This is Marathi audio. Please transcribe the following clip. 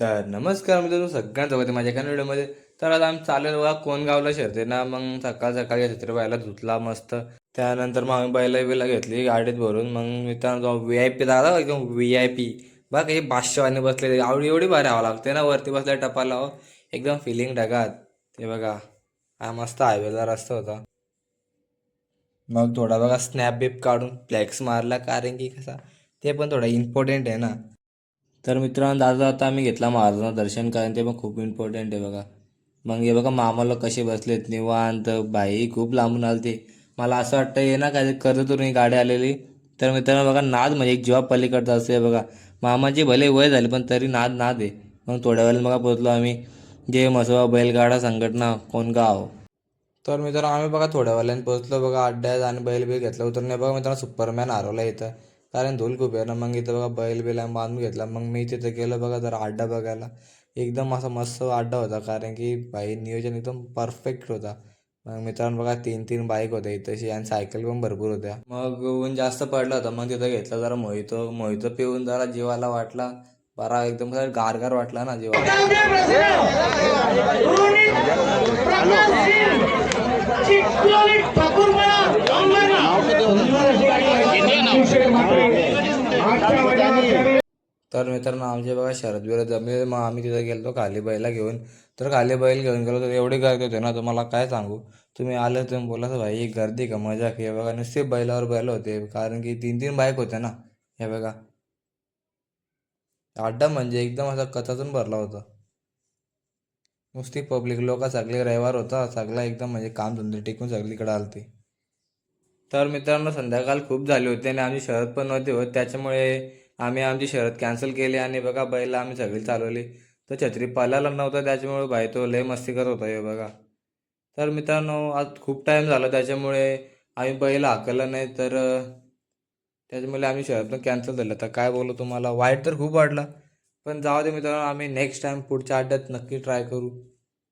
तर नमस्कार मित्रांनो, सगळ्यांचं स्वागत आहे माझ्या एका व्हिडिओमध्ये. तर आज आम्ही चालेल बघा कोणगावला शिरते ना. मग सकाळ सकाळी छत्री बैला धुतला मस्त. त्यानंतर मग आम्ही बैला घेतली गाडीत भरून. मग मित्रांनो VIP दादा एकदम VIP बघा, हे बादशाहवाने बसले. आवडी एवढी भारी हवा लागते ना वरती बसल्या टपाला हो. एकदम फिलिंग ढगात. ते बघा, हा मस्त हायवेला रस्ता होता. मग थोडा बघा स्नॅप बिप काढून फ्लेक्स मारला, कारण की कसा ते पण थोडा इम्पॉर्टंट आहे ना. तर मित्रांनो दादा आता आम्ही घेतला महाराजांना दर्शन, कारण ते पण खूप इम्पॉर्टंट आहे बघा. मग हे बघा मामाला कसे बसलेत निवांत. बाई खूप लांबून आलते. मला असं वाटतं ये ना काय कर्जतवरून ही गाडी आलेली. तर मित्रांनो बघा नाद म्हणजे एक जीवा पलीकडचा असते बघा. मामाची भले वय झाली पण तरी नाद नाद आहे. मग थोड्या वेळेला बघा पोहोचलो आम्ही जे मसोबा बैलगाडा संघटना कोणगाव. तर मित्रांनो आम्ही बघा थोड्या वेळाने पोहोचलो बघा अड्ड्यात, आणि बैल बिल घेतला उतरणे बघा मित्रांनो. सुपरमॅन हरवला इथं, कारण धूल खूप आहे ना. मग इथं बघा बैल बिल आम्ही बांधून घेतला. मग मी तिथं गेलो बघा जरा अड्डा बघायला. एकदम असा मस्त अड्डा होता, कारण की भाई नियोजन एकदम परफेक्ट होता. मग मित्रांनो बघा तीन तीन बाईक होत्या इथंशी, आणि सायकल पण भरपूर होत्या. मग ऊन जास्त पडलं होतं, मग तिथं घेतला जरा मोहितो. मोहितो पिऊन जरा जीवाला वाटला बरा, एकदम गारगार वाटला ना जीवाला. तर मित्रांनो आमचे बघा शरद विरत जमले. मग आम्ही तिथं गेलो खाली बैला घेऊन. तर खाली बैल घेऊन गेलो तर एवढी गर्दी होते ना, तुम्हाला काय सांगू. तुम्ही आलं तुम्ही बोला तर भाई गर्दी का मजा की. हे बघा नुसते बैलावर बैल होते, कारण की तीन तीन बाईक होत्या ना. हे बघा अड्डा म्हणजे एकदम असा कचातून भरला होता. नुसती पब्लिक लोक सगळे, रविवार होता सगळा एकदम म्हणजे काम धंदे टिकून सगळीकडे आलते. तर मित्रांनो संध्याकाळ खूप झाली होती आणि आमची शर्यत पण नव्हती होत, त्याच्यामुळे आम्ही आमची शर्यत कॅन्सल केली. आणि बघा बैल आम्ही सगळी चालवली. तर छत्री पालायला नव्हता, त्याच्यामुळे भाई तो लय मस्ती करत होता हे बघा. तर मित्रांनो आज खूप टाईम झाला, त्याच्यामुळे आम्ही बैल हाकलला नाही. तर त्याच्यामुळे आम्ही शर्यत पण कॅन्सल झालं. तर काय बोलू तुम्हाला, वाईट तर खूप वाटला. पण जाऊ दे मित्रांनो, आम्ही नेक्स्ट टाइम पुढच्या अड्ड्यात नक्की ट्राय करू.